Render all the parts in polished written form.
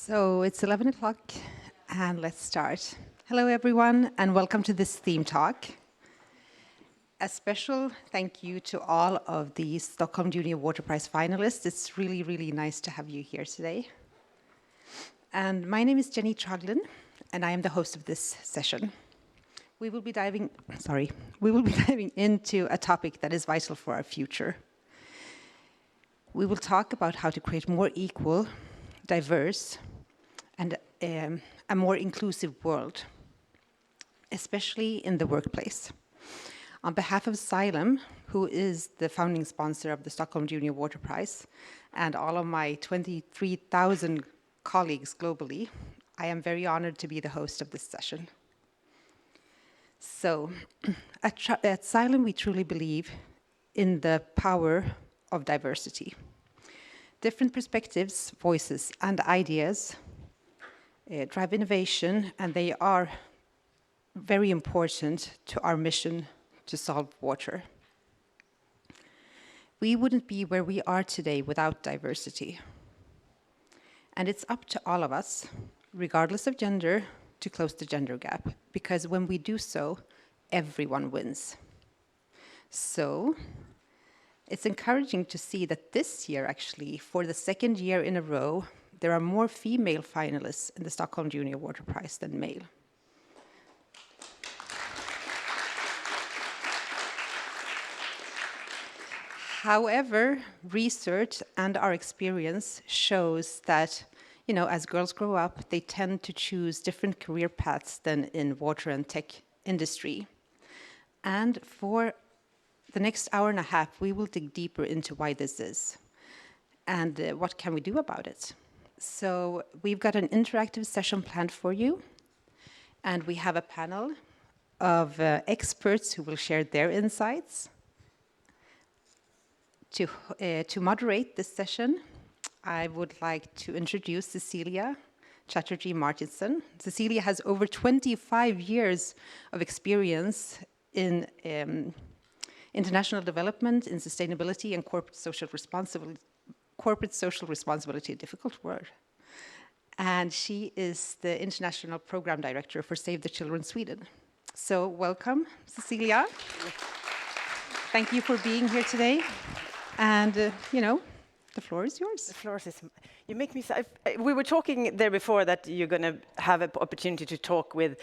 So it's 11 o'clock and let's start. Hello everyone and welcome to this theme talk. A special thank you to all of the Stockholm Junior Water Prize finalists. It's really, really nice to have you here today. And my name is Jenny Traglin and I am the host of this session. We will be diving into a topic that is vital for our future. We will talk about how to create more equal, diverse, and a more inclusive world, especially in the workplace. On behalf of Xylem, who is the founding sponsor of the Stockholm Junior Water Prize, and all of my 23,000 colleagues globally, I am very honored to be the host of this session. So, at Xylem, we truly believe in the power of diversity. Different perspectives, voices, and ideas drive innovation, and they are very important to our mission to solve water. We wouldn't be where we are today without diversity. And it's up to all of us, regardless of gender, to close the gender gap, because when we do so, everyone wins. So, it's encouraging to see that this year, actually, for the second year in a row, there are more female finalists in the Stockholm Junior Water Prize than male. However, research and our experience shows that, as girls grow up, they tend to choose different career paths than in water and tech industry. And for the next hour and a half, we will dig deeper into why this is and what can we do about it. So we've got an interactive session planned for you, and we have a panel of experts who will share their insights. To moderate this session, I would like to introduce Cecilia Chatterjee-Martisen. Cecilia has over 25 years of experience in international development, in sustainability, and corporate social responsibility, a difficult word. And she is the International Program Director for Save the Children Sweden. So welcome, Cecilia. Thank you for being here today. And, the floor is yours. The floor is, you make me, we were talking there before that you're going to have an opportunity to talk with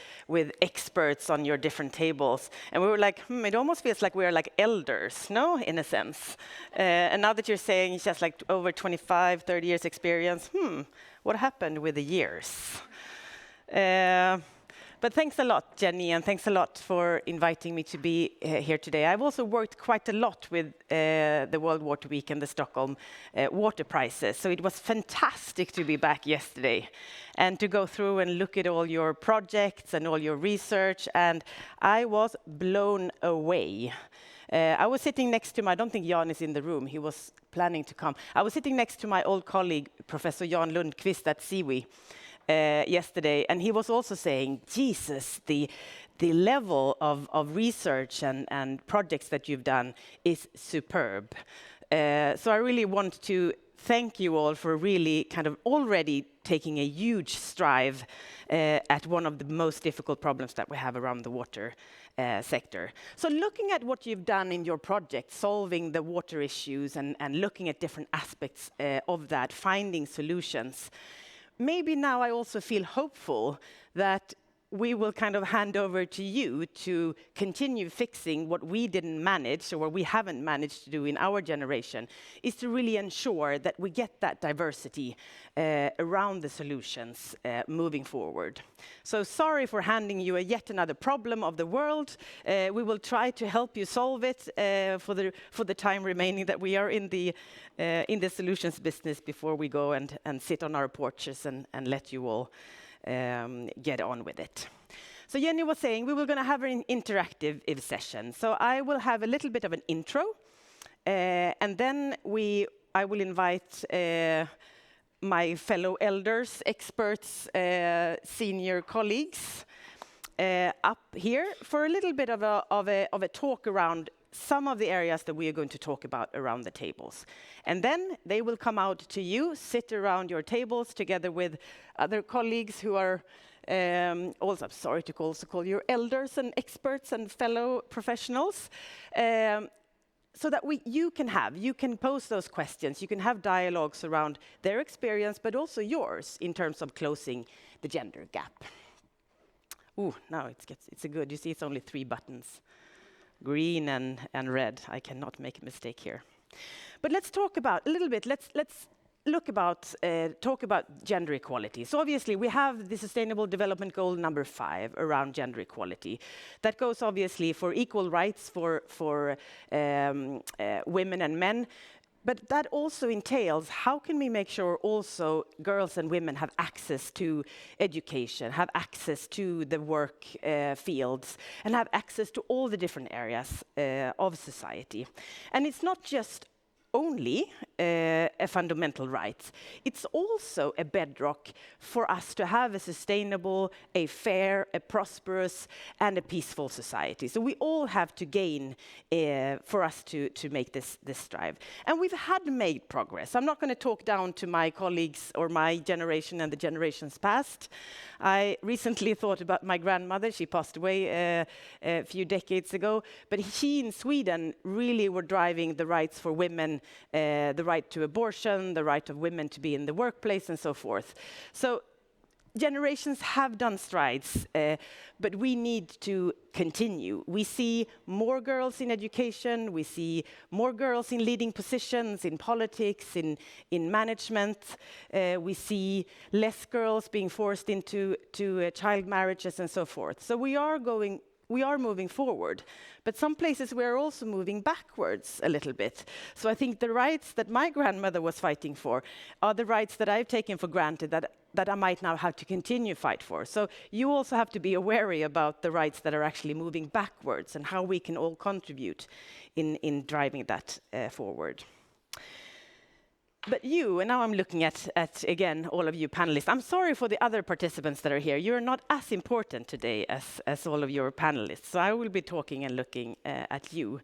experts on your different tables. And we were like, it almost feels like we're like elders, no, in a sense. And now that you're saying it's just like over 25, 30 years experience, what happened with the years? But thanks a lot, Jenny, and thanks a lot for inviting me to be here today. I've also worked quite a lot with the World Water Week and the Stockholm Water Prizes, so it was fantastic to be back yesterday and to go through and look at all your projects and all your research, and I was blown away. I was sitting next to I don't think Jan is in the room, he was planning to come. I was sitting next to my old colleague, Professor Jan Lundqvist at SIWI, yesterday, and he was also saying, Jesus, the level of research and projects that you've done is superb. So I really want to thank you all for really kind of already taking a huge strive at one of the most difficult problems that we have around the water sector. So looking at what you've done in your project, solving the water issues and looking at different aspects of that, finding solutions, maybe now I also feel hopeful that we will kind of hand over to you to continue fixing what we didn't manage or what we haven't managed to do in our generation, is to really ensure that we get that diversity around the solutions moving forward. So sorry for handing you yet another problem of the world. We will try to help you solve it for the time remaining that we are in the solutions business before we go and sit on our porches and let you all get on with it. So Jenny was saying we were going to have an interactive session. So I will have a little bit of an intro, and then I will invite my fellow elders, experts, senior colleagues up here for a little bit of a talk around some of the areas that we are going to talk about around the tables. And then they will come out to you, sit around your tables together with other colleagues who are also, I'm sorry to also call you elders and experts and fellow professionals, so that you can pose those questions, you can have dialogues around their experience, but also yours in terms of closing the gender gap. Ooh, now it's a good, you see it's only 3 buttons, green and red. I cannot make a mistake here. But let's talk about a little bit, let's talk about gender equality. So obviously we have the Sustainable Development Goal number 5 around gender equality. That goes obviously for equal rights for women and men. But that also entails how can we make sure also girls and women have access to education, have access to the work fields, and have access to all the different areas of society. And it's not just only a fundamental right. It's also a bedrock for us to have a sustainable, a fair, a prosperous, and a peaceful society. So we all have to gain for us to make this strive. And we've had made progress. I'm not going to talk down to my colleagues or my generation and the generations past. I recently thought about my grandmother. She passed away a few decades ago. But she in Sweden really were driving the rights for women, the right to abortion, the right of women to be in the workplace, and so forth. So generations have done strides, but we need to continue. We see more girls in education, we see more girls in leading positions, in politics, in management. We see less girls being forced into child marriages and so forth. So we are moving forward, but some places we are also moving backwards a little bit. So I think the rights that my grandmother was fighting for are the rights that I've taken for granted that I might now have to continue fight for. So you also have to be wary about the rights that are actually moving backwards and how we can all contribute in driving that forward. But you, and now I'm looking at again, all of you panelists. I'm sorry for the other participants that are here. You're not as important today as all of your panelists. So I will be talking and looking at you,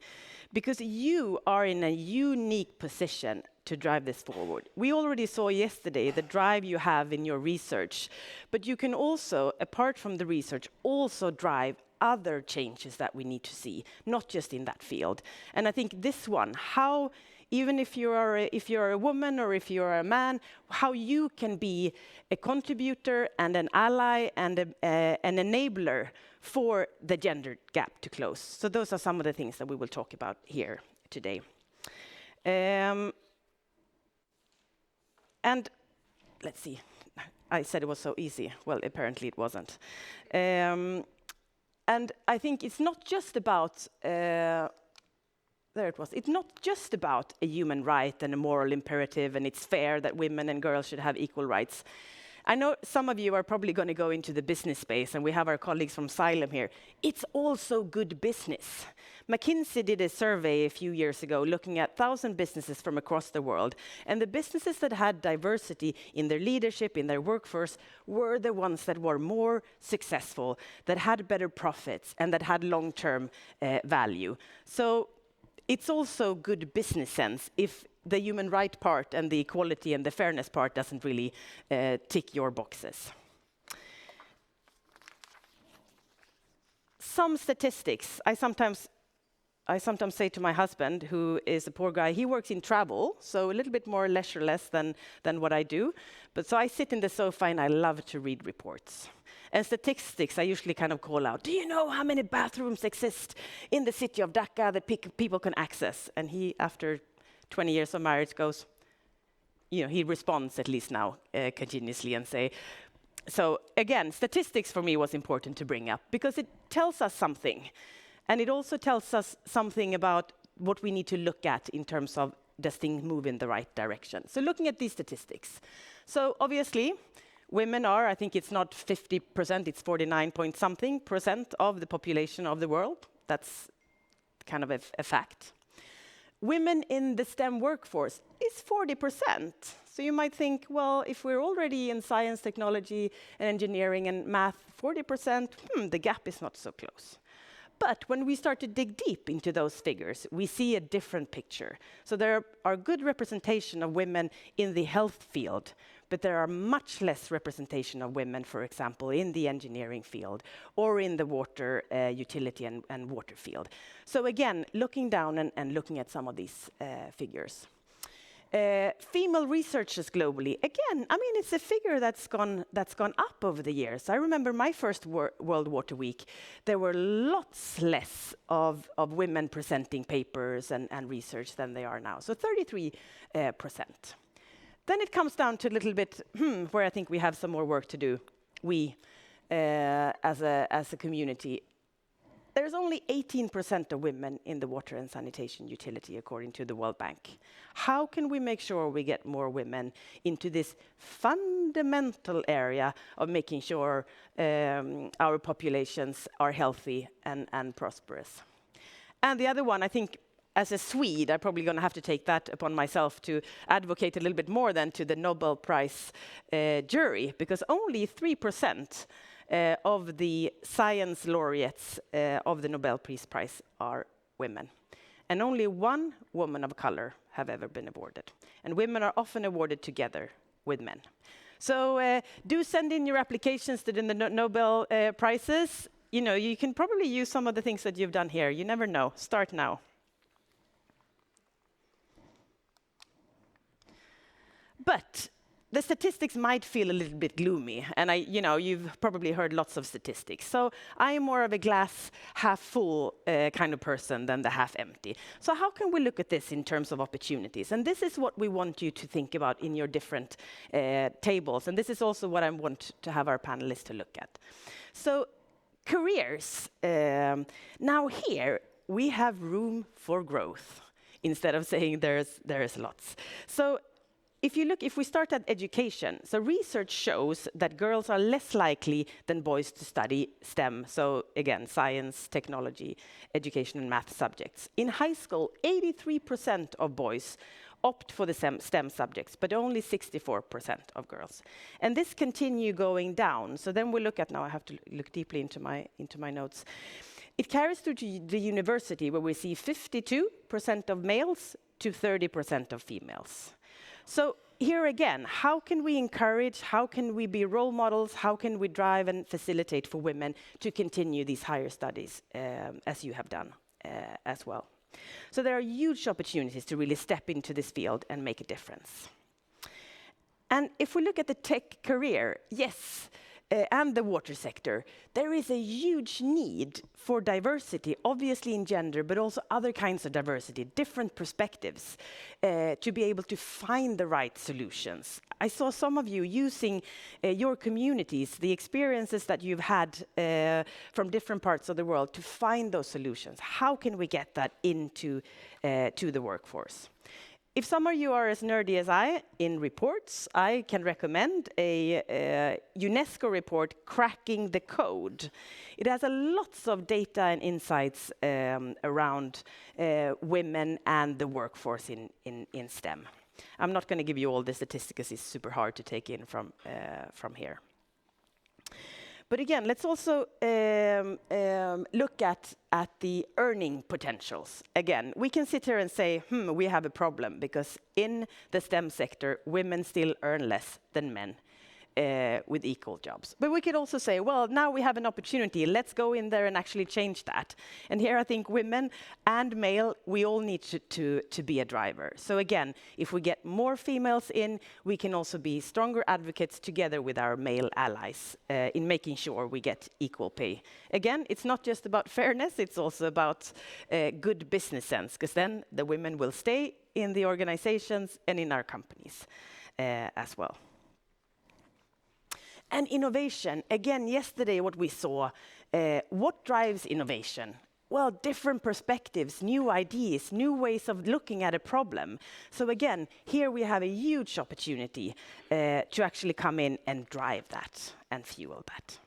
because you are in a unique position to drive this forward. We already saw yesterday the drive you have in your research, but you can also, apart from the research, also drive other changes that we need to see, not just in that field. And I think this one, how even if you're a woman or if you're a man, how you can be a contributor and an ally and an enabler for the gender gap to close. So those are some of the things that we will talk about here today. And let's see, I said it was so easy. Well, apparently it wasn't. And I think it's not just about it's not just about a human right and a moral imperative, and it's fair that women and girls should have equal rights. I know some of you are probably going to go into the business space, and we have our colleagues from Xylem here. It's also good business. McKinsey did a survey a few years ago looking at 1,000 businesses from across the world, and the businesses that had diversity in their leadership, in their workforce, were the ones that were more successful, that had better profits, and that had long-term value. So it's also good business sense if the human right part and the equality and the fairness part doesn't really tick your boxes. Some statistics. I sometimes say to my husband, who is a poor guy, he works in travel, so a little bit more leisureless than what I do. But so I sit in the sofa and I love to read reports. And statistics, I usually kind of call out, do you know how many bathrooms exist in the city of Dhaka that people can access? And he, after 20 years of marriage, goes, he responds at least now continuously and say, so again, statistics for me was important to bring up because it tells us something. And it also tells us something about what we need to look at in terms of does things move in the right direction. So looking at these statistics. So obviously, women are, I think it's not 50%, it's 49 point something % of the population of the world. That's kind of a fact. Women in the STEM workforce is 40%. So you might think, well, if we're already in science, technology, and engineering and math, 40%, the gap is not so close. But when we start to dig deep into those figures, we see a different picture. So there are good representation of women in the health field, but there are much less representation of women, for example, in the engineering field or in the water utility and water field. So again, looking down and looking at some of these figures. Female researchers globally, again, I mean, it's a figure that's gone up over the years. I remember my first World Water Week, there were lots less of women presenting papers and research than they are now, so 33%. Then it comes down to a little bit where I think we have some more work to do, we as a community. There's only 18% of women in the water and sanitation utility, according to the World Bank. How can we make sure we get more women into this fundamental area of making sure our populations are healthy and prosperous? And the other one, I think, as a Swede, I'm probably going to have to take that upon myself to advocate a little bit more than to the Nobel Prize jury, because only 3% of the science laureates of the Nobel Peace Prize are women. And only one woman of color have ever been awarded. And women are often awarded together with men. So do send in your applications to the Nobel Prizes. You know, you can probably use some of the things that you've done here. You never know. Start now. But the statistics might feel a little bit gloomy, and you've probably heard lots of statistics. So I am more of a glass half full kind of person than the half empty. So how can we look at this in terms of opportunities? And this is what we want you to think about in your different tables. And this is also what I want to have our panelists to look at. So careers. Now here we have room for growth instead of saying there is lots. So if we start at education, so research shows that girls are less likely than boys to study STEM, so again, science, technology, education and math subjects. In high school, 83% of boys opt for the STEM subjects, but only 64% of girls. And this continue going down. So then we look at, now I have to look deeply into my notes. It carries through to the university, where we see 52% of males to 30% of females. So here again, how can we encourage, how can we be role models, how can we drive and facilitate for women to continue these higher studies, as you have done as well? So there are huge opportunities to really step into this field and make a difference. And if we look at the tech career, yes, and the water sector, there is a huge need for diversity, obviously in gender, but also other kinds of diversity, different perspectives, to be able to find the right solutions. I saw some of you using your communities, the experiences that you've had from different parts of the world to find those solutions. How can we get that into to the workforce? If some of you are as nerdy as I in reports, I can recommend a UNESCO report, Cracking the Code. It has lots of data and insights around women and the workforce in STEM. I'm not going to give you all the statistics because it's super hard to take in from here. But again, let's also look at the earning potentials. Again, we can sit here and say, we have a problem, because in the STEM sector, women still earn less than men with equal jobs. But we could also say, well, now we have an opportunity. Let's go in there and actually change that. And here I think women and male, we all need to be a driver. So again, if we get more females in, we can also be stronger advocates together with our male allies in making sure we get equal pay. Again, it's not just about fairness, it's also about good business sense, because then the women will stay in the organizations and in our companies as well. And innovation, again, yesterday what we saw, what drives innovation? Well, different perspectives, new ideas, new ways of looking at a problem. So again, here we have a huge opportunity to actually come in and drive that and fuel that.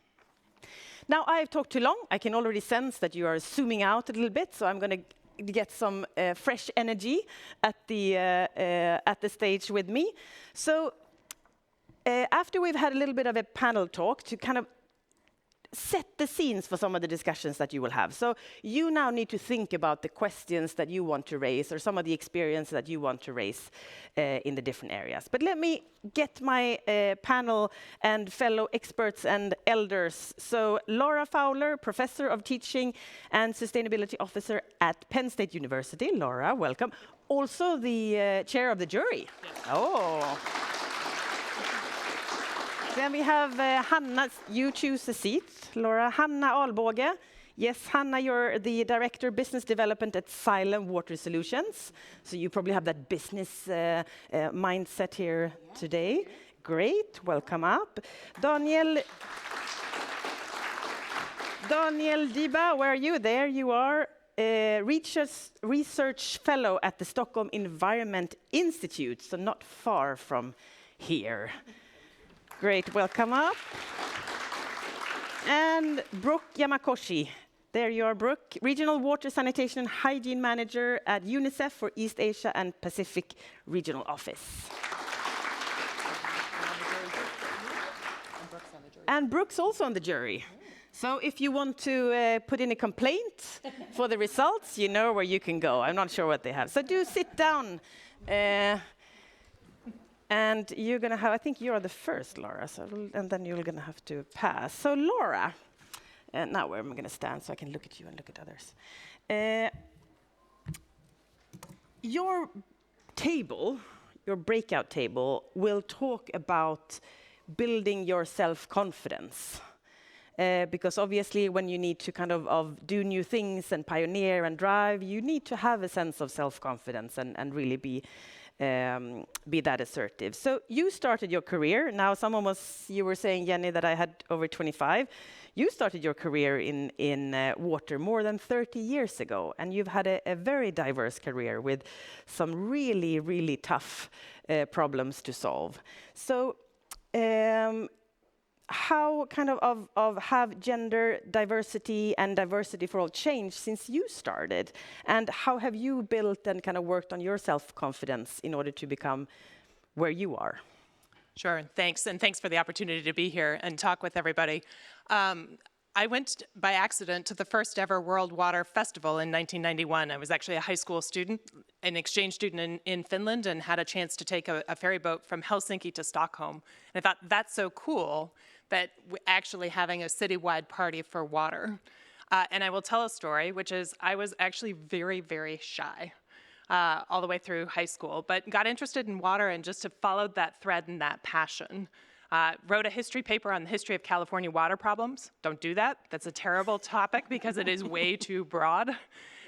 Now, I've talked too long. I can already sense that you are zooming out a little bit, so I'm going to get some fresh energy at the stage with me. So after we've had a little bit of a panel talk to kind of set the scenes for some of the discussions that you will have. So you now need to think about the questions that you want to raise or some of the experience that you want to raise in the different areas. But let me get my panel and fellow experts and elders. So Laura Fowler, Professor of Teaching and Sustainability Officer at Penn State University. Laura, welcome. Also the chair of the jury. Yes. Oh. Then we have Hanna. You choose a seat, Laura. Hanna Albåge. Yes, Hanna, you're the Director of Business Development at Xylem Water Solutions. So you probably have that business mindset here today. Great, welcome up. Daniel Ddiba, where are you? There you are. Research Fellow at the Stockholm Environment Institute, so not far from here. Great, welcome up. And Brooke Yamakoshi. There you are, Brooke. Regional Water, Sanitation and Hygiene Manager at UNICEF for East Asia and Pacific Regional Office. And Brooke's also on the jury. So if you want to put in a complaint for the results, you know where you can go. I'm not sure what they have. So do sit down. And you're going to have, I think you are the first, Laura, so, and then you're going to have to pass. So Laura, now where am I going to stand so I can look at you and look at others? Your table, your breakout table, will talk about building your self-confidence. Because obviously when you need to kind of do new things and pioneer and drive, you need to have a sense of self-confidence and really be that assertive. So you started your career. Now you were saying, Jenny, that I had over 25. You started your career in water more than 30 years ago, and you've had a very diverse career with some really, really tough problems to solve. So how kind of have gender diversity and diversity for all changed since you started? And how have you built and kind of worked on your self-confidence in order to become where you are? Sure, thanks. And thanks for the opportunity to be here and talk with everybody. I went by accident to the first ever World Water Festival in 1991. I was actually a high school student, an exchange student in Finland, and had a chance to take a ferry boat from Helsinki to Stockholm. And I thought, that's so cool that we're actually having a citywide party for water. And I will tell a story, which is I was actually very, very shy all the way through high school, but got interested in water and just have followed that thread and that passion. Wrote a history paper on the history of California water problems. Don't do that. That's a terrible topic because it is way too broad.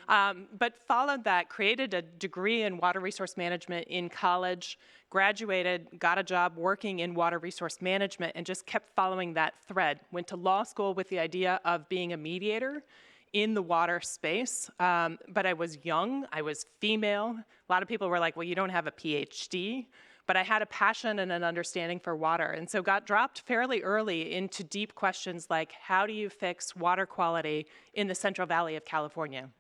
But followed that, created a degree in water resource management in college, graduated, got a job working in water resource management, and just kept following that thread. Went to law school with the idea of being a mediator in the water space, but I was young, I was female. A lot of people were like, well, you don't have a PhD. But I had a passion and an understanding for water, and so got dropped fairly early into deep questions like, how do you fix water quality in the Central Valley of California?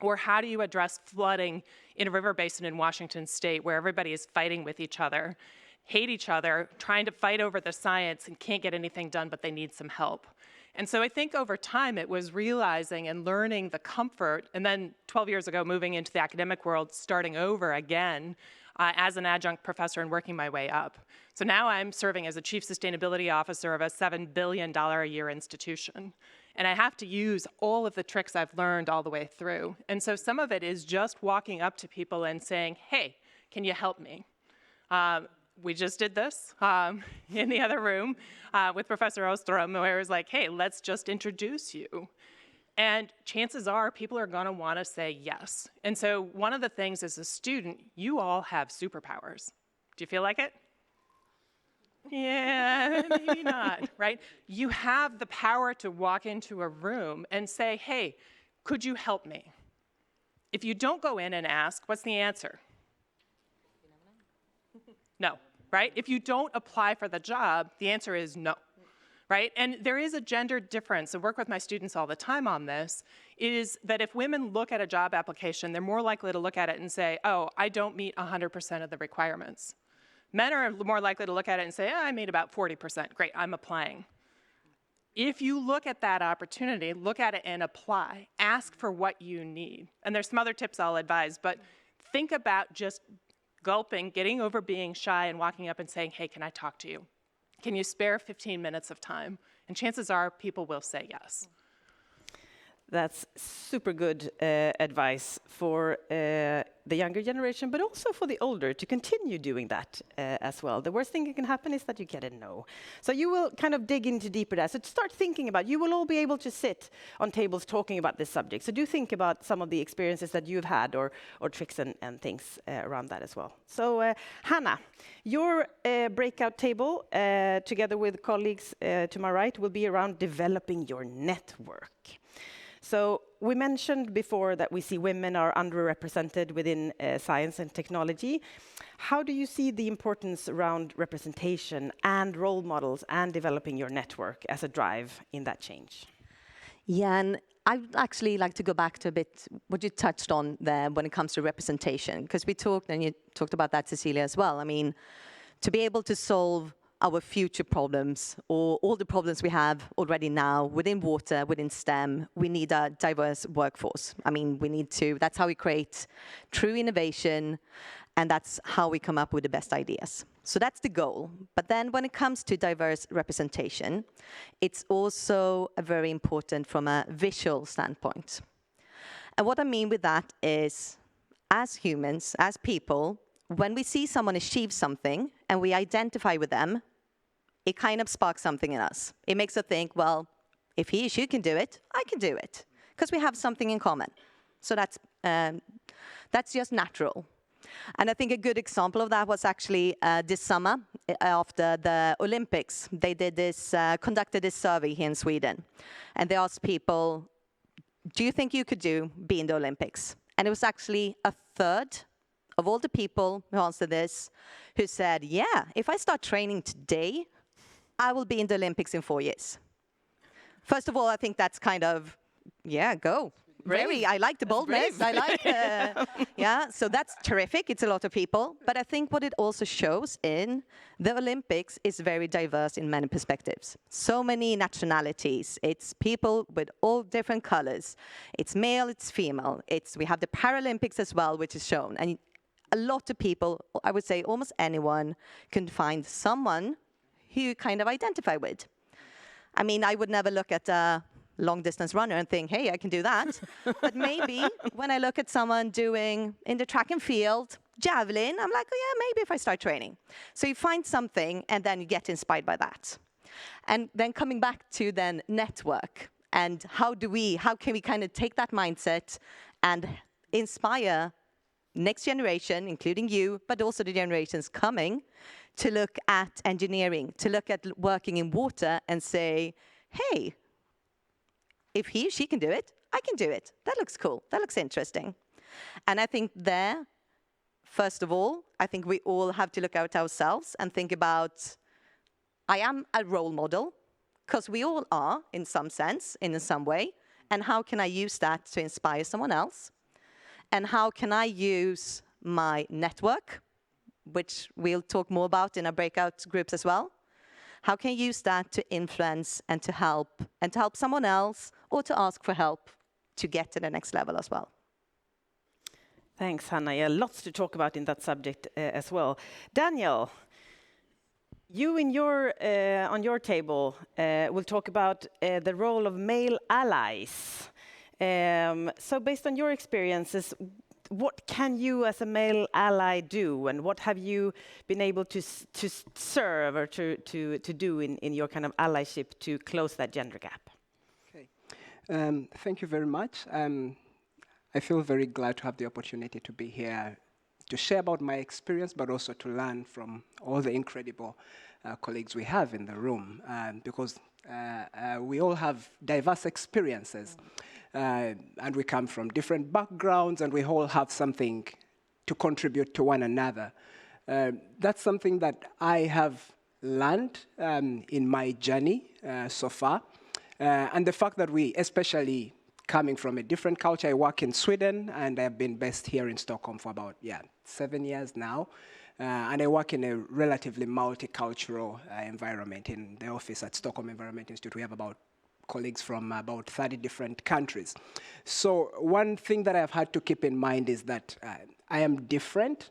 Or how do you address flooding in a river basin in Washington State where everybody is fighting with each other, hate each other, trying to fight over the science and can't get anything done, but they need some help? And so I think over time it was realizing and learning the comfort, and then 12 years ago moving into the academic world, starting over again, as an adjunct professor and working my way up. So now I'm serving as a chief sustainability officer of a $7 billion a year institution. And I have to use all of the tricks I've learned all the way through. And so some of it is just walking up to people and saying, hey, can you help me? We just did this in the other room with Professor Ostrom, where it was like, hey, let's just introduce you. And chances are people are going to want to say yes. And so one of the things as a student, you all have superpowers. Do you feel like it? Yeah, maybe not, right? You have the power to walk into a room and say, hey, could you help me? If you don't go in and ask, what's the answer? No, right? If you don't apply for the job, the answer is no. Right? And there is a gender difference. I work with my students all the time on this, is that if women look at a job application, they're more likely to look at it and say, oh, I don't meet 100% of the requirements. Men are more likely to look at it and say, oh, I made about 40%. Great, I'm applying. if you look at that opportunity, look at it and apply. Ask for what you need. And there's some other tips I'll advise, but think about just gulping, getting over being shy and walking up and saying, hey, can I talk to you? Can you spare 15 minutes of time? And chances are people will say yes. That's super good advice for the younger generation, but also for the older to continue doing that as well. The worst thing that can happen is that you get a no. So you will kind of dig into deeper there. So start thinking about, you will all be able to sit on tables talking about this subject. So do think about some of the experiences that you've had or tricks and things around that as well. So Hanna, your breakout table together with colleagues to my right will be around developing your network. So we mentioned before that we see women are underrepresented within science and technology. How do you see the importance around representation and role models and developing your network as a drive in that change? Yeah, and I'd actually like to go back to a bit what you touched on there when it comes to representation, because we talked, and you talked about that, Cecilia, as well. I mean, to be able to solve our future problems, or all the problems we have already now within water, within STEM, we need a diverse workforce. I mean, that's how we create true innovation, and that's how we come up with the best ideas. So that's the goal. But then when it comes to diverse representation, it's also very important from a visual standpoint. And what I mean with that is, as humans, as people, when we see someone achieve something and we identify with them, it kind of sparks something in us. It makes us think, well, if he or she can do it, I can do it, because we have something in common. So that's just natural. And I think a good example of that was actually this summer after the Olympics. They conducted this survey here in Sweden, and they asked people, do you think you could be in the Olympics? And it was actually a third of all the people who answered this who said, yeah, if I start training today, I will be in the Olympics in 4 years. First of all, I think that's kind of, yeah, go. Very, I like the boldness. I like, yeah, so that's terrific. It's a lot of people. But I think what it also shows in the Olympics is very diverse in many perspectives. So many nationalities. It's people with all different colors. It's male, it's female. We have the Paralympics as well, which is shown. And a lot of people, I would say almost anyone, can find someone who you kind of identify with. I mean, I would never look at a long-distance runner and think, hey, I can do that. But maybe when I look at someone doing in the track and field, javelin, I'm like, oh yeah, maybe if I start training. So you find something and then you get inspired by that. And then coming back to then network, and how can we kind of take that mindset and inspire next generation, including you, but also the generations coming, to look at engineering, to look at working in water and say, hey, if he or she can do it, I can do it. That looks cool. That looks interesting. And I think there, first of all, I think we all have to look at ourselves and think about, I am a role model, because we all are in some sense, in some way, and how can I use that to inspire someone else? And how can I use my network, which we'll talk more about in our breakout groups as well? How can I use that to influence and to help someone else, or to ask for help to get to the next level as well? Thanks, Hanna. Yeah, lots to talk about in that subject as well. Daniel, you on your table will talk about the role of male allies. So based on your experiences, what can you as a male ally do, and what have you been able to serve or to do in your kind of allyship to close that gender gap? Okay. Thank you very much. I feel very glad to have the opportunity to be here to share about my experience, but also to learn from all the incredible colleagues we have in the room, because we all have diverse experiences. And we come from different backgrounds, and we all have something to contribute to one another. That's something that I have learned in my journey so far. And the fact that we, especially coming from a different culture, I work in Sweden, and I've been based here in Stockholm for about 7 years now. And I work in a relatively multicultural environment. In the office at Stockholm Environment Institute, we have about colleagues from about 30 different countries. So one thing that I've had to keep in mind is that I am different,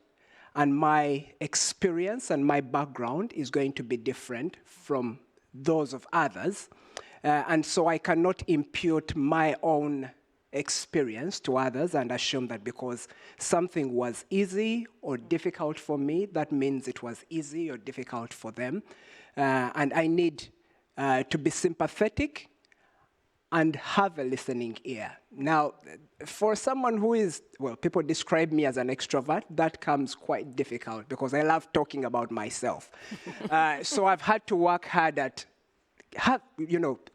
and my experience and my background is going to be different from those of others. And so I cannot impute my own experience to others and assume that because something was easy or difficult for me, that means it was easy or difficult for them. And I need to be sympathetic and have a listening ear. Now, for someone who is, well, people describe me as an extrovert, that comes quite difficult because I love talking about myself. So I've had to work hard at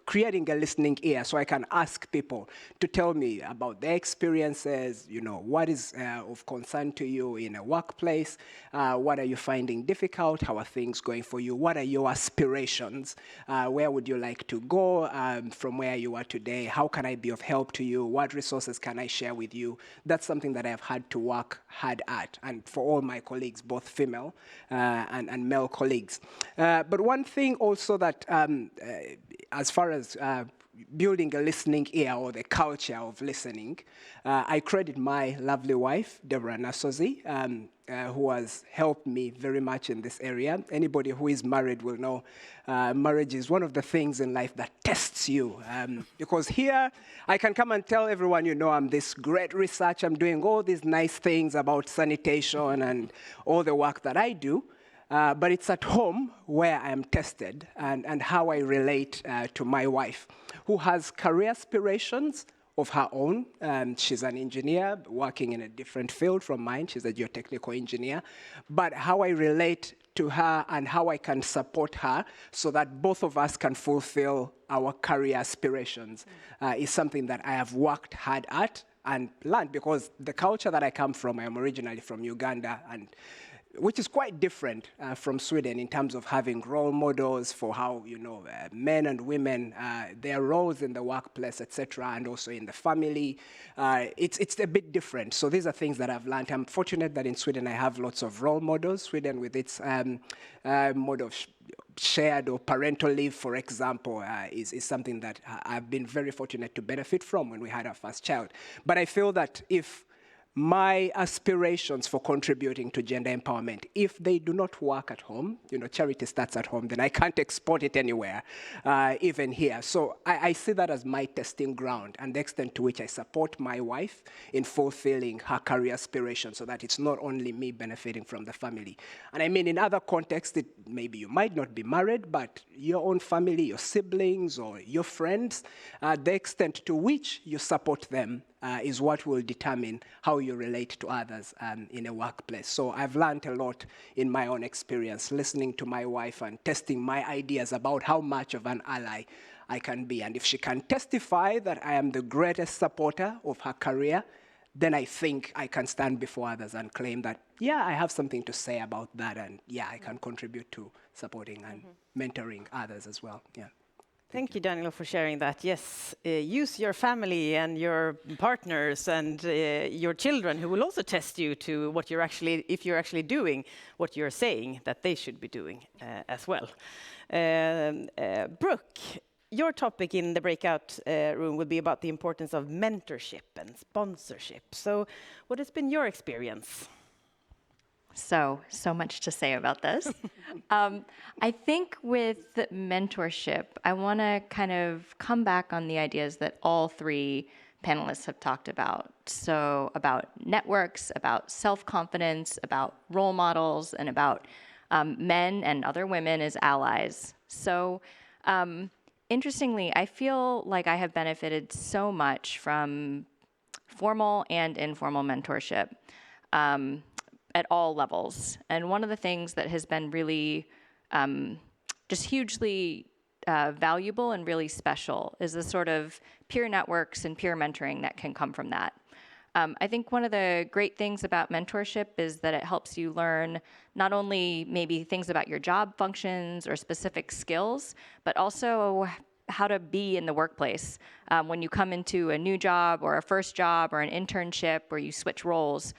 creating a listening ear so I can ask people to tell me about their experiences, what is of concern to you in a workplace, what are you finding difficult, how are things going for you, what are your aspirations, where would you like to go from where you are today, how can I be of help to you, what resources can I share with you. That's something that I've had to work hard at, and for all my colleagues, both female and male colleagues. But one thing also that as far as building a listening ear or the culture of listening, I credit my lovely wife, Deborah Nasozi, who has helped me very much in this area. Anybody who is married will know marriage is one of the things in life that tests you. Because here, I can come and tell everyone, I'm this great research, I'm doing all these nice things about sanitation and all the work that I do. But it's at home where I am tested and how I relate to my wife, who has career aspirations of her own. She's an engineer working in a different field from mine. She's a geotechnical engineer. But how I relate to her and how I can support her so that both of us can fulfill our career aspirations is something that I have worked hard at and learned, because the culture that I come from, I am originally from Uganda, and which is quite different from Sweden in terms of having role models for how, men and women, their roles in the workplace, etc., and also in the family. It's a bit different. So these are things that I've learned. I'm fortunate that in Sweden I have lots of role models. Sweden, with its mode of shared or parental leave, for example, is something that I've been very fortunate to benefit from when we had our first child. But I feel that if my aspirations for contributing to gender empowerment, if they do not work at home, charity starts at home, then I can't export it anywhere, even here. So I see that as my testing ground and the extent to which I support my wife in fulfilling her career aspirations so that it's not only me benefiting from the family. And I mean, in other contexts, maybe you might not be married, but your own family, your siblings or your friends, the extent to which you support them is what will determine how you relate to others in a workplace. So I've learned a lot in my own experience, listening to my wife and testing my ideas about how much of an ally I can be. And if she can testify that I am the greatest supporter of her career, then I think I can stand before others and claim that, yeah, I have something to say about that, and yeah, I can contribute to supporting and mentoring others as well. Yeah. Thank you, Daniel, for sharing that. Yes, use your family and your partners and your children, who will also test you to what you're actually, if you're actually doing what you're saying that they should be doing as well. Brooke, your topic in the breakout room will be about the importance of mentorship and sponsorship. So what has been your experience? So much to say about this. I think with mentorship, I want to kind of come back on the ideas that all three panelists have talked about. So about networks, about self-confidence, about role models, and about men and other women as allies. So interestingly, I feel like I have benefited so much from formal and informal mentorship. At all levels. And one of the things that has been really just hugely valuable and really special is the sort of peer networks and peer mentoring that can come from that. I think one of the great things about mentorship is that it helps you learn not only maybe things about your job functions or specific skills, but also how to be in the workplace. When you come into a new job or a first job or an internship or you switch roles,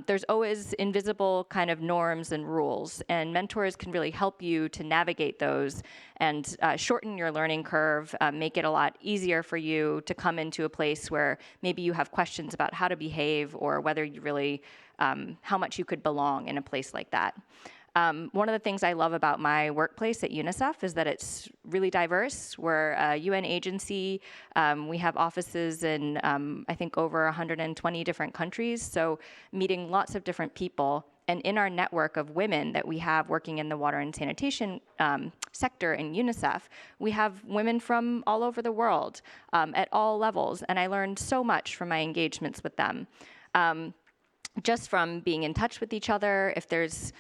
there's always invisible kind of norms and rules, and mentors can really help you to navigate those and shorten your learning curve, make it a lot easier for you to come into a place where maybe you have questions about how to behave or whether you really, how much you could belong in a place like that. One of the things I love about my workplace at UNICEF is that it's really diverse. We're a UN agency. We have offices in, I think, over 120 different countries, so meeting lots of different people. And in our network of women that we have working in the water and sanitation sector in UNICEF, we have women from all over the world at all levels. And I learned so much from my engagements with them. Just from being in touch with each other, if there's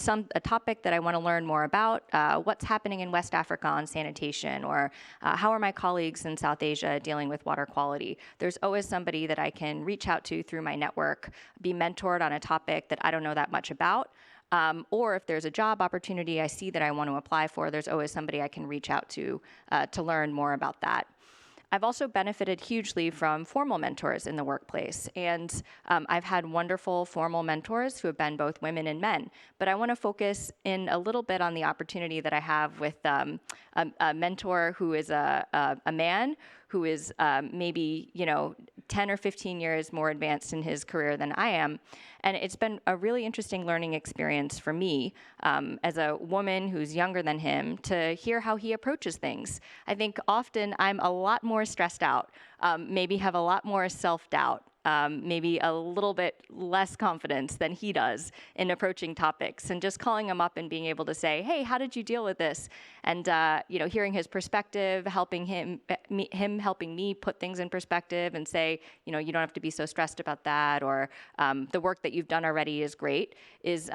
a topic that I want to learn more about, what's happening in West Africa on sanitation, or how are my colleagues in South Asia dealing with water quality. There's always somebody that I can reach out to through my network, be mentored on a topic that I don't know that much about, or if there's a job opportunity I see that I want to apply for, there's always somebody I can reach out to learn more about that. I've also benefited hugely from formal mentors in the workplace, and I've had wonderful formal mentors who have been both women and men. But I want to focus in a little bit on the opportunity that I have with a mentor who is a man who is maybe 10 or 15 years more advanced in his career than I am. And it's been a really interesting learning experience for me as a woman who's younger than him to hear how he approaches things. I think often I'm a lot more stressed out, maybe have a lot more self-doubt, maybe a little bit less confidence than he does in approaching topics, and just calling him up and being able to say, hey, how did you deal with this? And hearing his perspective, helping him helping me put things in perspective and say, you don't have to be so stressed about that, or the work that you've done already is great, is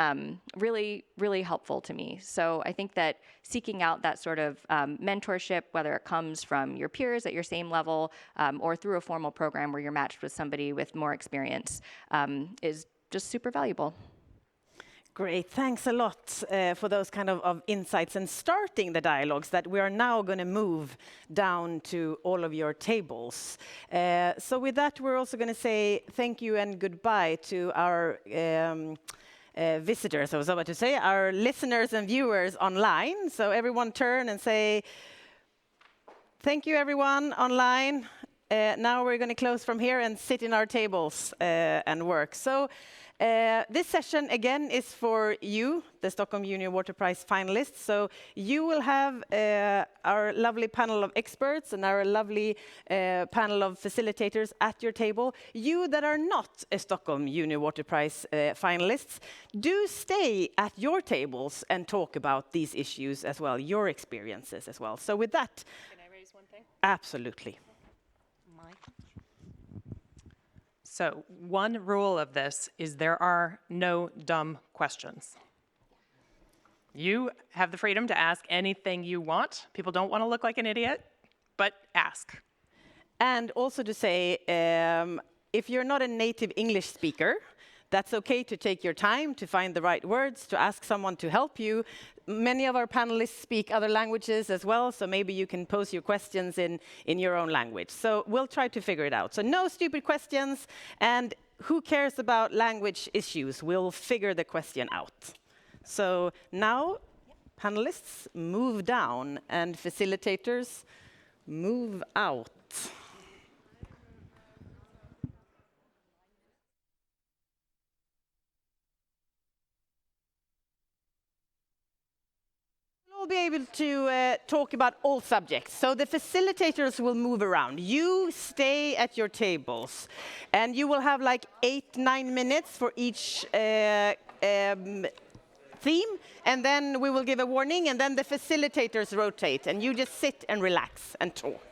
really, really helpful to me. So I think that seeking out that sort of mentorship, whether it comes from your peers at your same level or through a formal program where you're matched with somebody with more experience, is just super valuable. Great, thanks a lot for those kind of insights and starting the dialogues that we are now going to move down to all of your tables. So with that, we're also going to say thank you and goodbye to our visitors, I was about to say, our listeners and viewers online. So everyone turn and say, thank you everyone online. Now we're going to close from here and sit in our tables and work. So this session again is for you, the Stockholm Junior Water Prize finalists. So you will have our lovely panel of experts and our lovely panel of facilitators at your table. You that are not a Stockholm Junior Water Prize finalists, do stay at your tables and talk about these issues as well, your experiences as well. So with that, can I raise one thing? Absolutely. So one rule of this is there are no dumb questions. You have the freedom to ask anything you want. People don't want to look like an idiot, but ask. And also to say, if you're not a native English speaker, that's okay to take your time to find the right words, to ask someone to help you. Many of our panelists speak other languages as well, so maybe you can pose your questions in your own language. So we'll try to figure it out. So no stupid questions, and who cares about language issues? We'll figure the question out. So now, panelists, move down, and facilitators, move out. We'll be able to talk about all subjects. So the facilitators will move around. You stay at your tables, and you will have like 8-9 minutes for each theme, and then we will give a warning, and then the facilitators rotate, and you just sit and relax and talk.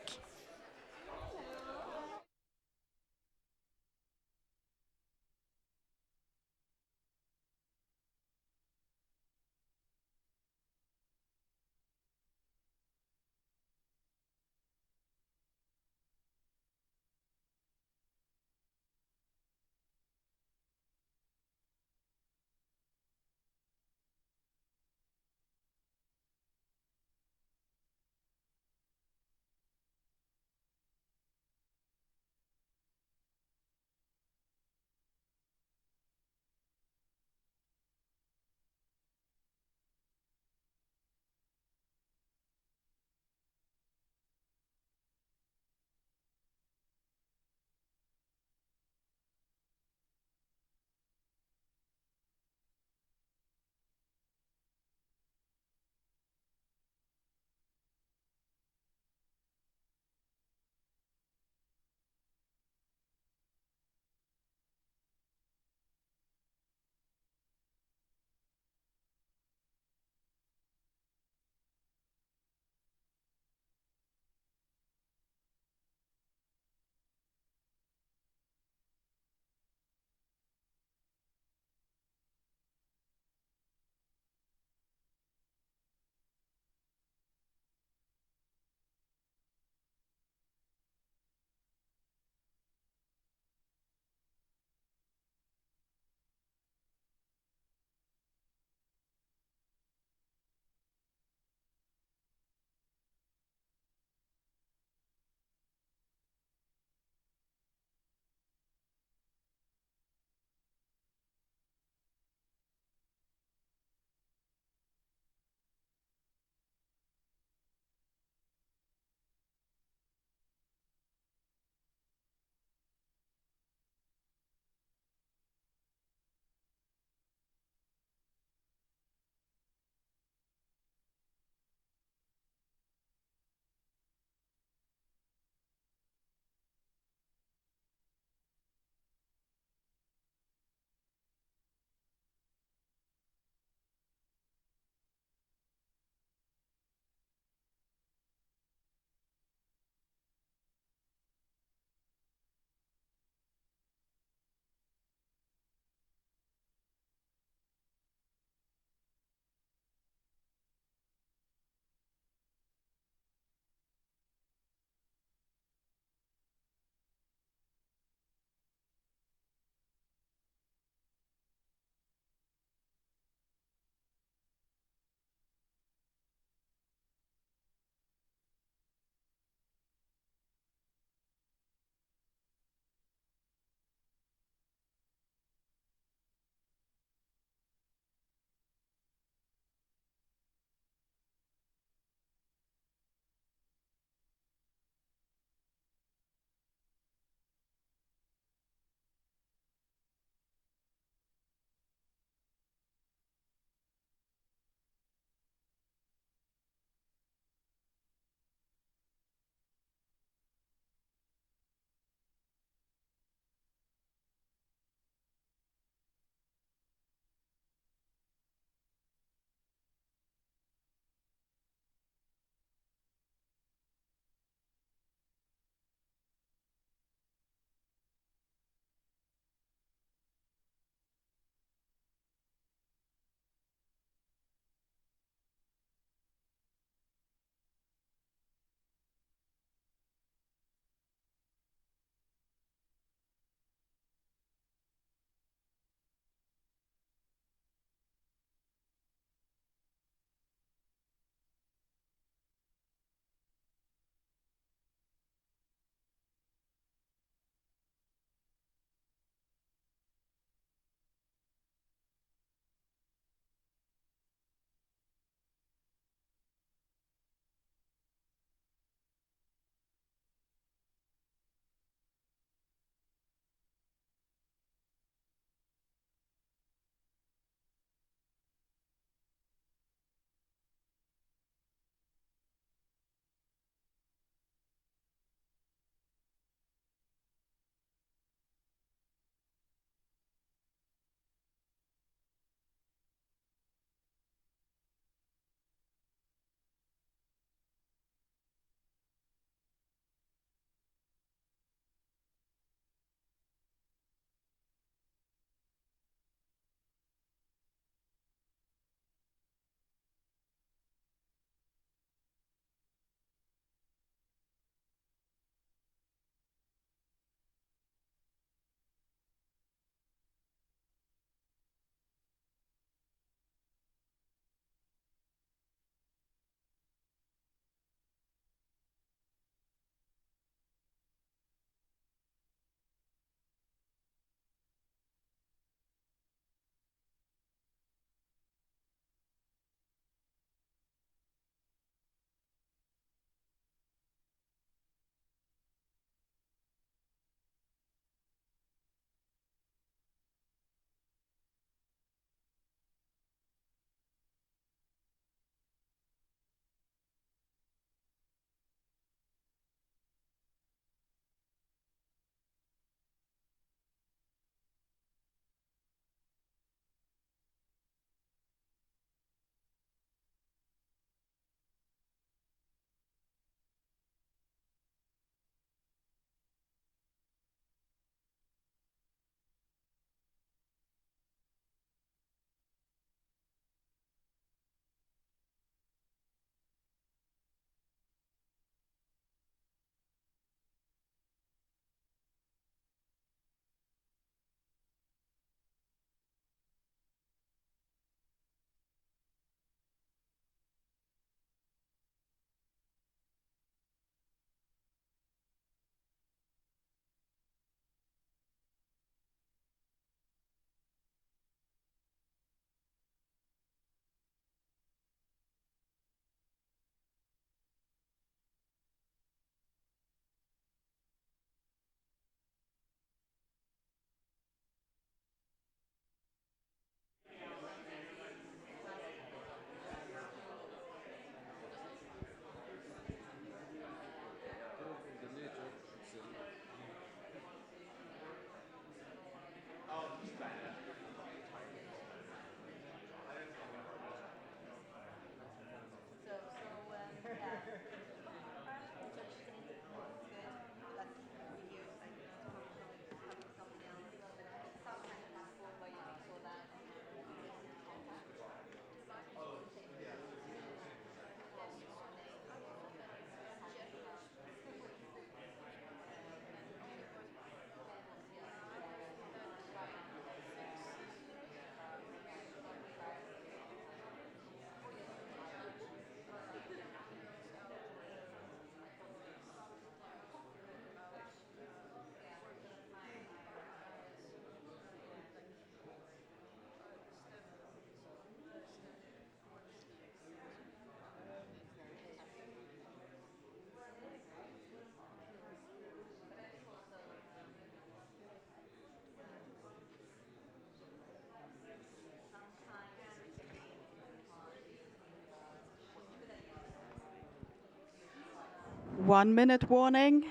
1 minute warning.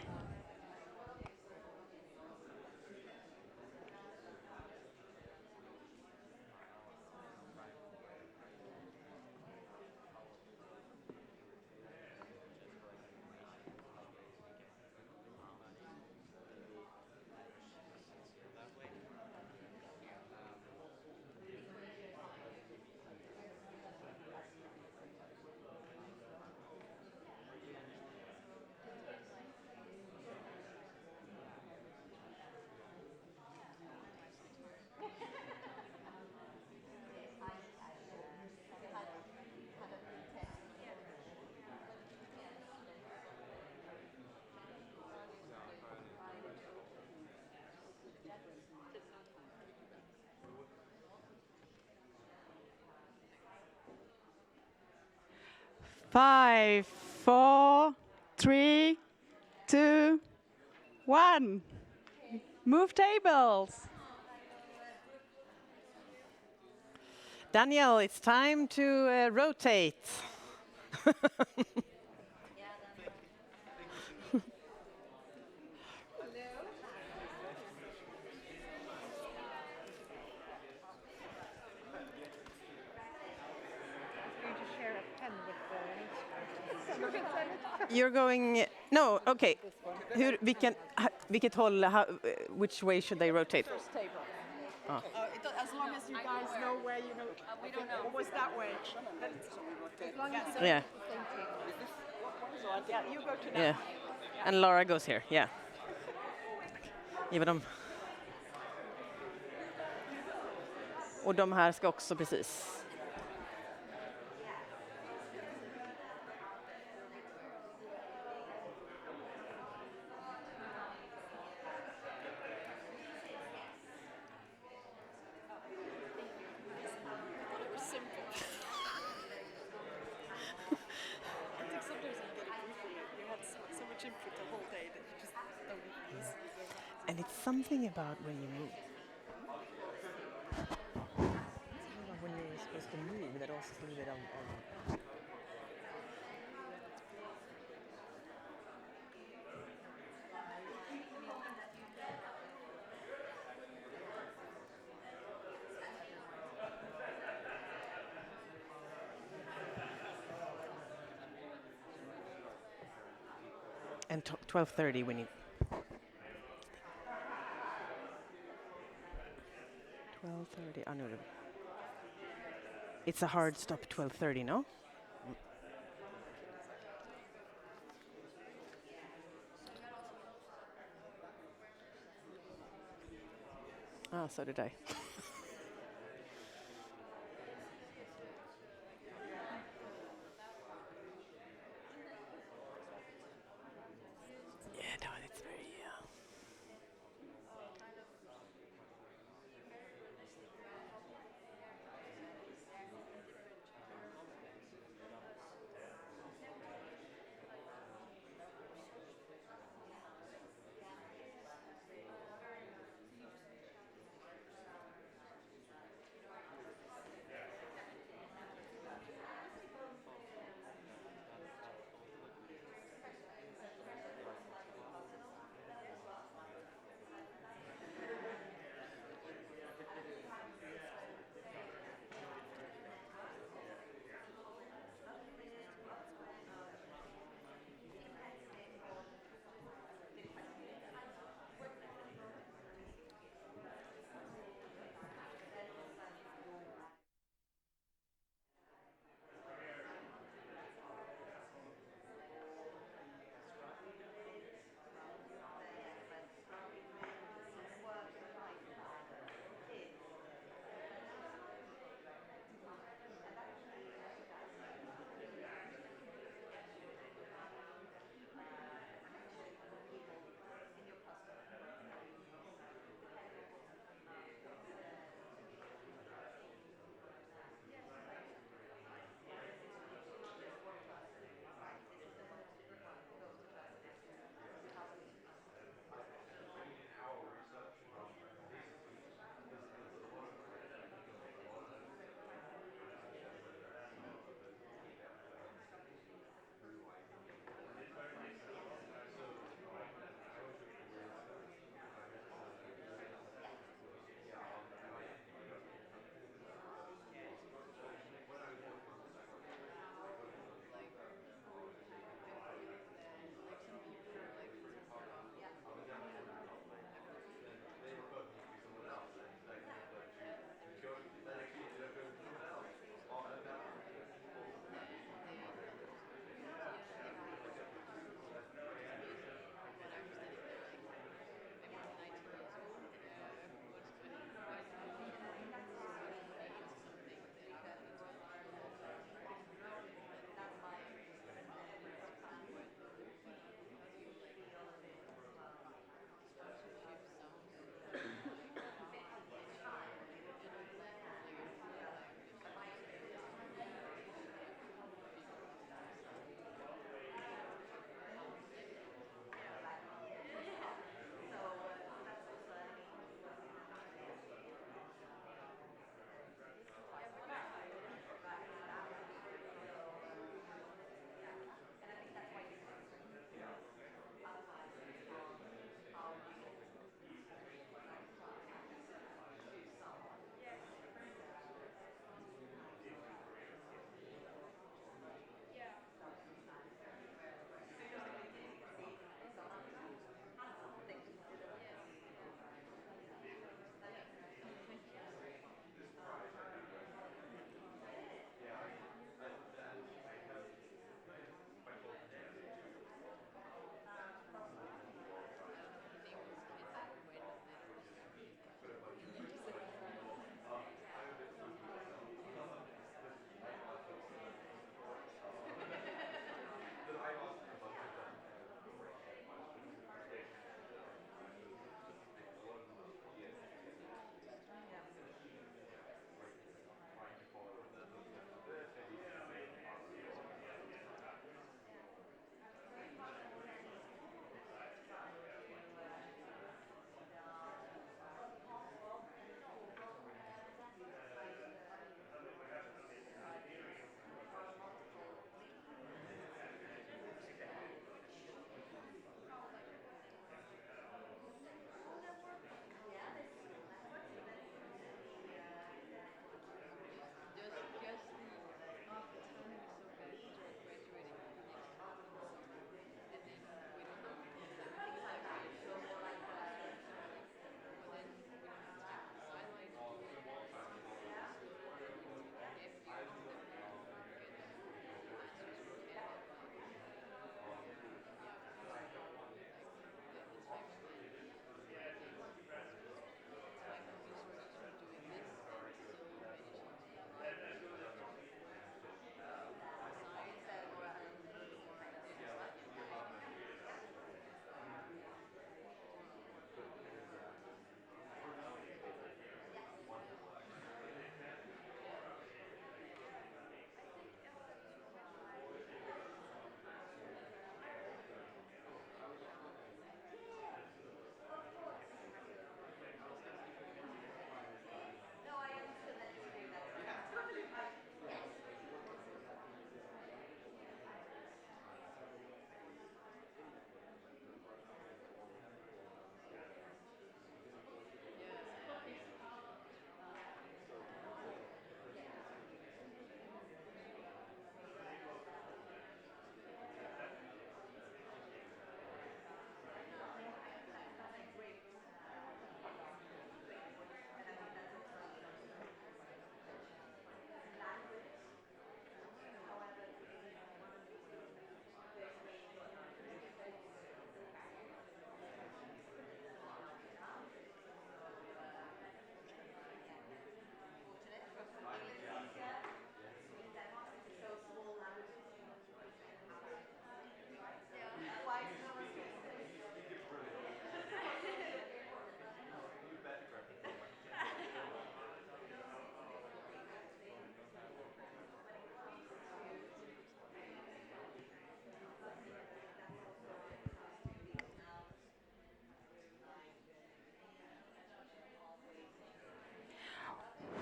Five, 4, 3, 2, 1. Move tables. Daniel, it's time to rotate. You're going... No, okay. Vilket håll, which way should they rotate? First table. As long as you guys know where you know. We don't know. Always that way. Yeah. Yeah, you go to that. Yeah. And Laura goes here, yeah. Giver dem. Och de här ska också precis. And it's something about when you move. Something about when you're supposed to move that also leave it on. And 12:30 when you... 12:30. Oh no, it's a hard stop. 12:30, no? Ah, so did I. Yeah, no, it's very.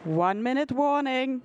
1 minute warning.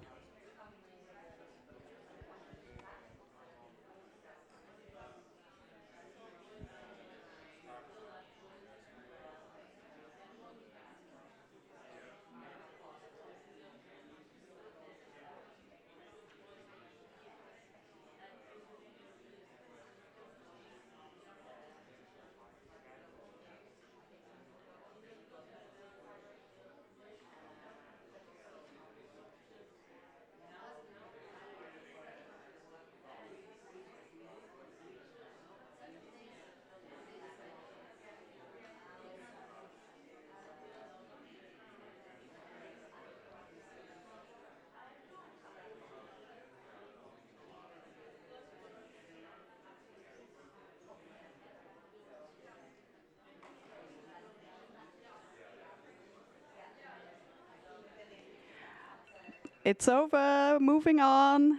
It's over, moving on.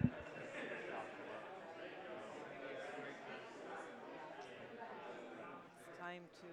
It's time to...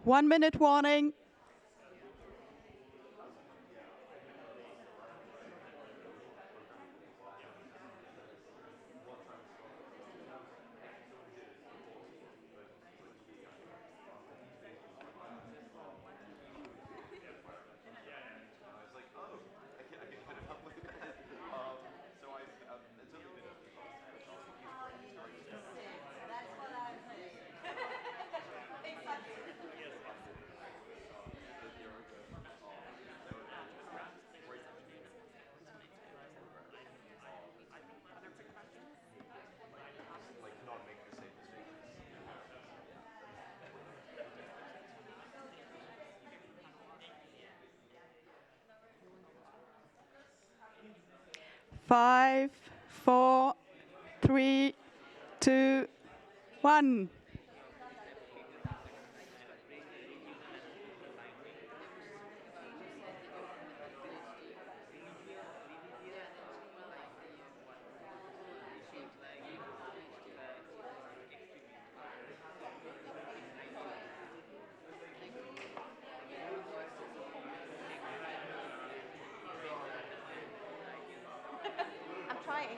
1 minute warning. Five, 4, 3, 2, 1. I'm trying.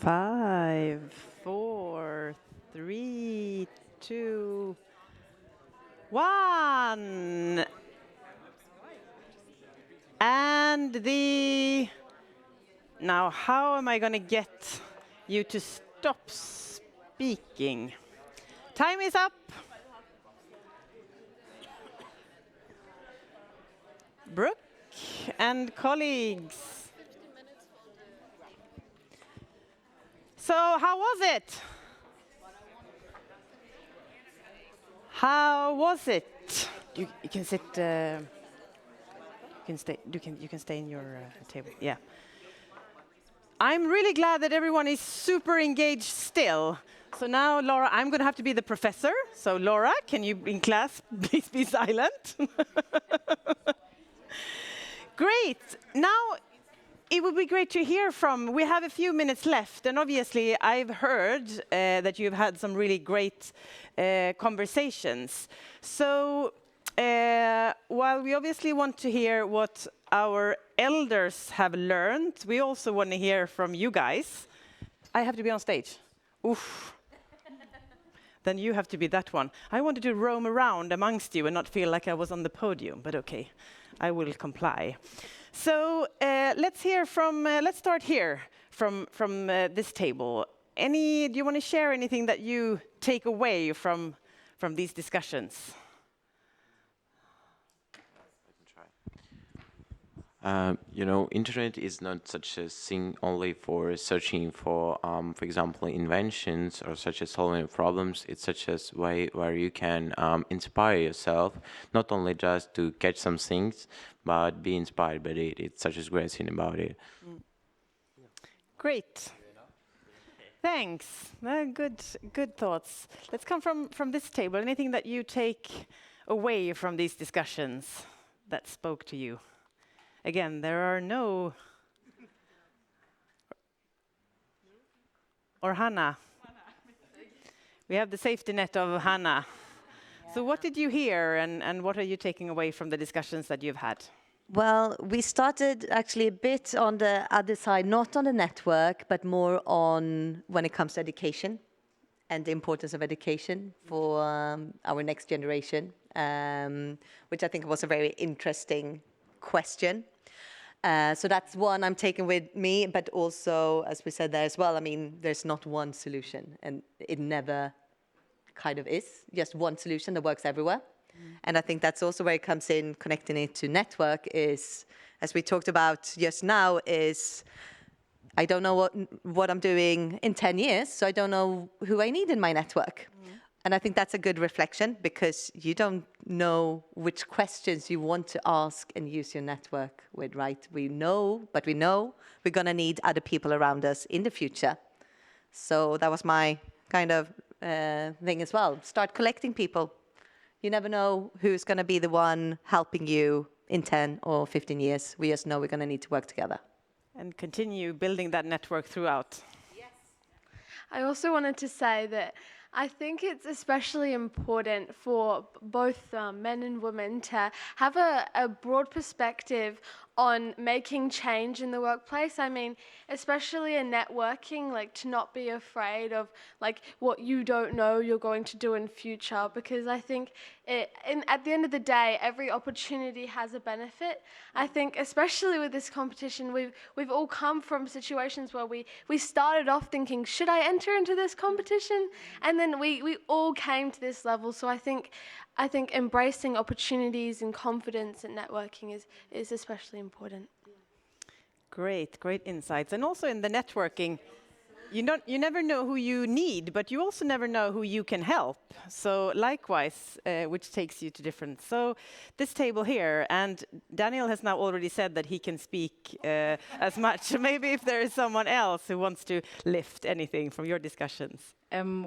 5, 4, 3, 2, 1. And now how am I going to get you to stop speaking? Time is up. Brooke and colleagues. So how was it? How was it? You can sit. You can stay. You can stay in your table. Yeah. I'm really glad that everyone is super engaged still. So now, Laura, I'm going to have to be the professor. So Laura, can you in class please be silent? Great. Now, it would be great to hear from. We have a few minutes left, and obviously, I've heard that you've had some really great conversations. So, while we obviously want to hear what our elders have learned, we also want to hear from you guys. I have to be on stage. Oof. Then you have to be that one. I wanted to roam around amongst you and not feel like I was on the podium, but okay, I will comply. So let's hear from. Let's start here from this table. Do you want to share anything that you take away from these discussions? Internet is not such a thing only for searching for example, inventions or such as solving problems. It's such a way where you can inspire yourself, not only just to catch some things, but be inspired by it. It's such a great thing about it. Great. Thanks. Good thoughts. Let's come from this table. Anything that you take away from these discussions that spoke to you? Again, there are no... Or Hanna. We have the safety net of Hanna. Yeah. So what did you hear, and what are you taking away from the discussions that you've had? Well, we started actually a bit on the other side, not on the network, but more on when it comes to education and the importance of education for our next generation, which I think was a very interesting question. So that's one I'm taking with me, but also, as we said there as well, I mean, there's not one solution, and it never kind of is just one solution that works everywhere. And I think that's also where it comes in, connecting it to network is, as we talked about just now, is I don't know what I'm doing in 10 years, so I don't know who I need in my network. And I think that's a good reflection, because you don't know which questions you want to ask and use your network with, right? We know we're going to need other people around us in the future. So that was my kind of thing as well. Start collecting people. You never know who's going to be the one helping you in 10 or 15 years. We just know we're going to need to work together. And continue building that network throughout. Yes. I also wanted to say that I think it's especially important for both men and women to have a broad perspective on making change in the workplace. I mean, especially in networking, like to not be afraid of like what you don't know you're going to do in future, because I think at the end of the day, every opportunity has a benefit. I think especially with this competition, we've all come from situations where we started off thinking, should I enter into this competition? And then we all came to this level. So I think embracing opportunities and confidence and networking is especially important. Great insights. And also in the networking, you never know who you need, but you also never know who you can help. So likewise, which takes you to different. So this table here, and Daniel has now already said that he can speak as much. Maybe if there is someone else who wants to lift anything from your discussions.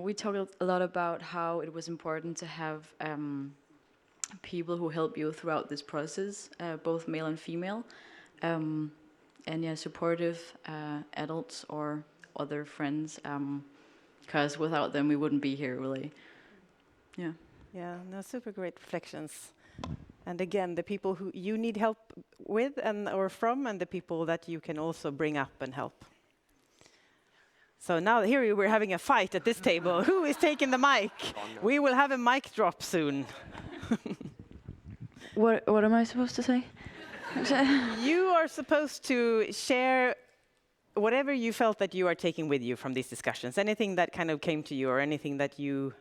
We talked a lot about how it was important to have people who help you throughout this process, both male and female, and supportive adults or other friends, because without them we wouldn't be here, really. Yeah, no, super great reflections. And again, the people who you need help with or from, and the people that you can also bring up and help. So now here we're having a fight at this table. Who is taking the mic? We will have a mic drop soon. What am I supposed to say? You are supposed to share whatever you felt that you are taking with you from these discussions. Anything that kind of came to you or anything that you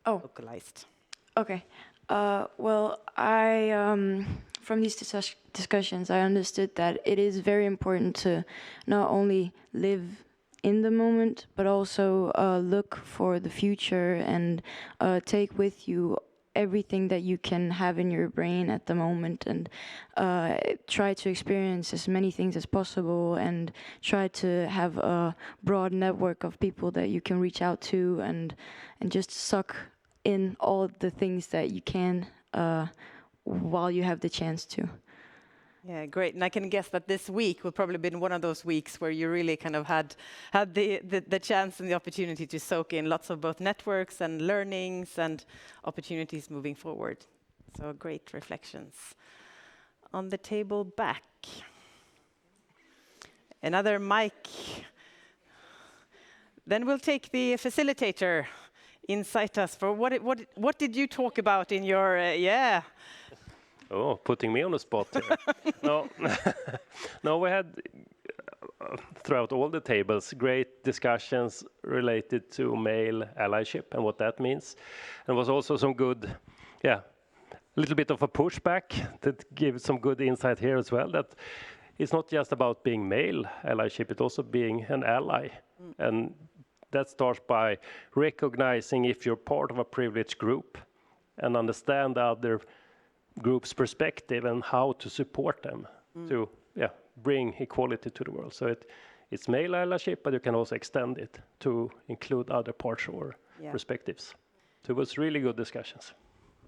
localized. Okay. Well, from these discussions, I understood that it is very important to not only live in the moment, but also look for the future and take with you everything that you can have in your brain at the moment, and try to experience as many things as possible, and try to have a broad network of people that you can reach out to, and just suck in all the things that you can while you have the chance to. Yeah, great. And I can guess that this week will probably been one of those weeks where you really kind of had the chance and the opportunity to soak in lots of both networks and learnings and opportunities moving forward. So great reflections. On the table back. Another mic. Then we'll take the facilitator. Incite us for what did you talk about in your Oh, putting me on the spot here. No, we had throughout all the tables great discussions related to male allyship and what that means. And was also some good, a little bit of a pushback that gives some good insight here as well, that it's not just about being male allyship, it's also being an ally. And that starts by recognizing if you're part of a privileged group and understand the other group's perspective and how to support them to bring equality to the world. So it's male allyship, but you can also extend it to include other parts or perspectives. So it was really good discussions.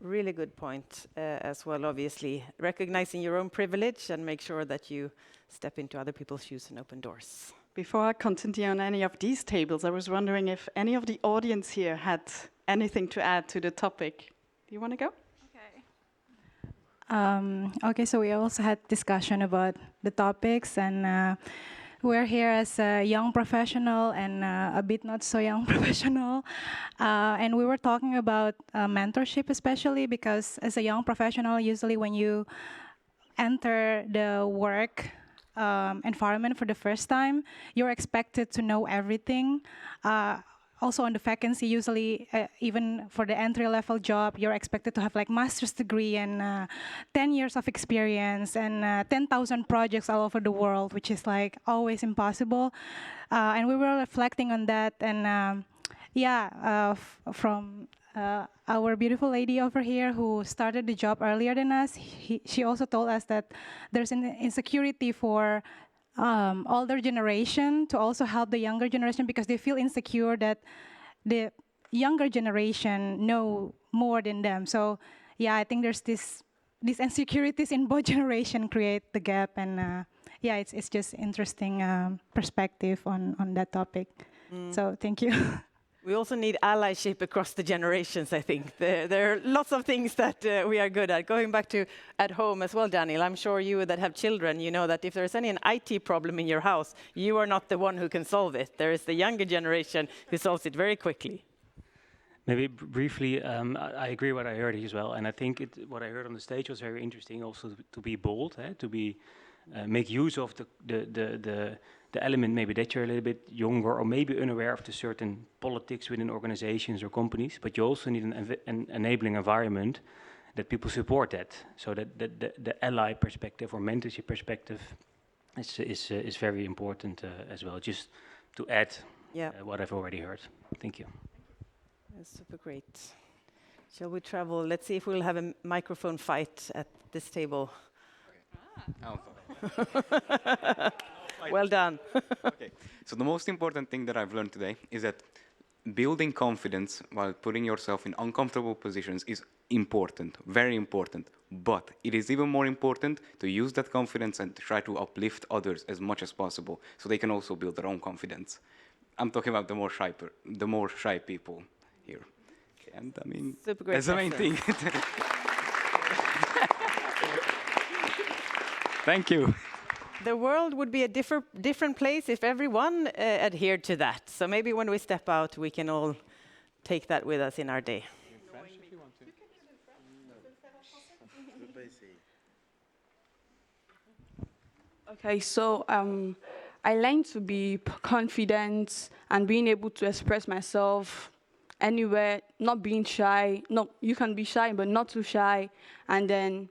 Really good point as well, obviously. Recognizing your own privilege and make sure that you step into other people's shoes and open doors. Before I continue on any of these tables, I was wondering if any of the audience here had anything to add to the topic. Do you want to go? Okay, so we also had discussion about the topics, and we're here as a young professional and a bit not so young professional, and we were talking about mentorship, especially because as a young professional, usually when you enter the work environment for the first time, you're expected to know everything. Also on the vacancy, usually even for the entry-level job, you're expected to have like master's degree and 10 years of experience and 10,000 projects all over the world, which is like always impossible. And we were reflecting on that, and from our beautiful lady over here who started the job earlier than us, she also told us that there's an insecurity for older generation to also help the younger generation because they feel insecure that the younger generation know more than them. So I think there's these insecurities in both generation create the gap, and it's just interesting perspective on that topic. So thank you. We also need allyship across the generations, I think. There are lots of things that we are good at. Going back to at home as well, Daniel, I'm sure you that have children, you know that if there's an IT problem in your house, you are not the one who can solve it. There is the younger generation who solves it very quickly. Maybe briefly, I agree what I heard as well. And I think what I heard on the stage was very interesting also to be bold, to be make use of the element maybe that you're a little bit younger or maybe unaware of the certain politics within organizations or companies, but you also need an enabling environment that people support that, so that the ally perspective or mentorship perspective is very important as well. Just to add what I've already heard. Thank you. That's super great. Shall we travel? Let's see if we'll have a microphone fight at this table. Well done. Okay. So the most important thing that I've learned today is that building confidence while putting yourself in uncomfortable positions is important, very important. But it is even more important to use that confidence and try to uplift others as much as possible so they can also build their own confidence. I'm talking about the more shy people here. And I mean, that's the main thing. Thank you. The world would be a different place if everyone adhered to that. So maybe when we step out, we can all take that with us in our day. Okay, so I learned to be confident and being able to express myself anywhere, not being shy. No, you can be shy, but not too shy. And then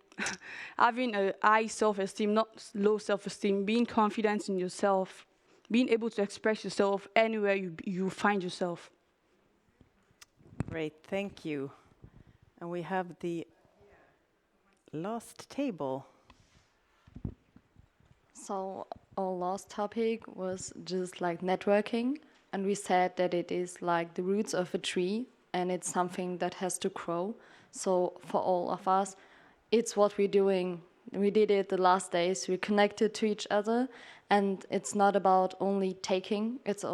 having a high self-esteem, not low self-esteem, being confident in yourself, being able to express yourself anywhere you find yourself. Great, thank you. And we have the last table. So our last topic was just like networking, and we said that it is like the roots of a tree, and it's something that has to grow. So for all of us, it's what we're doing. We did it the last days. We connected to each other, and it's not about only taking, it's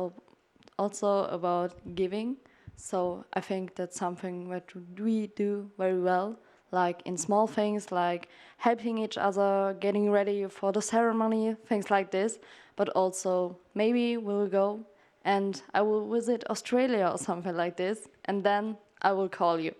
also about giving. So I think that's something that we do very well, like in small things, like helping each other, getting ready for the ceremony, things like this. But also, maybe we'll go and I will visit Australia or something like this, and then I will call you.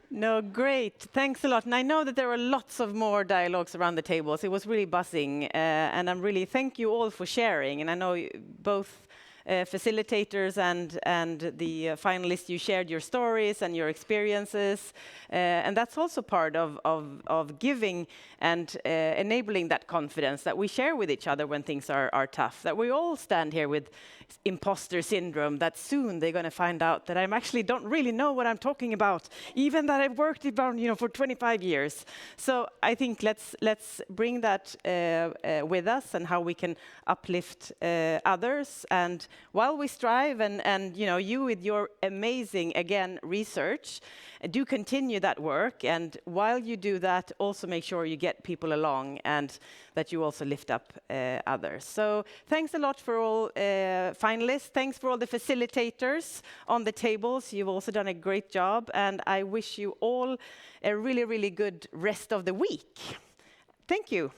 No, great. Thanks a lot. And I know that there are lots of more dialogues around the tables. It was really buzzing. And I'm really, thank you all for sharing. And I know both facilitators and the finalists, you shared your stories and your experiences. And that's also part of giving and enabling that confidence that we share with each other when things are tough. That we all stand here with imposter syndrome, that soon they're going to find out that I actually don't really know what I'm talking about, even that I've worked around, for 25 years. So I think let's bring that with us, and how we can uplift others. And while we strive, and you with your amazing, again, research, do continue that work. And while you do that, also make sure you get people along, and that you also lift up others. So thanks a lot for all finalists. Thanks for all the facilitators on the tables. You've also done a great job. And I wish you all a really, really good rest of the week. Thank you.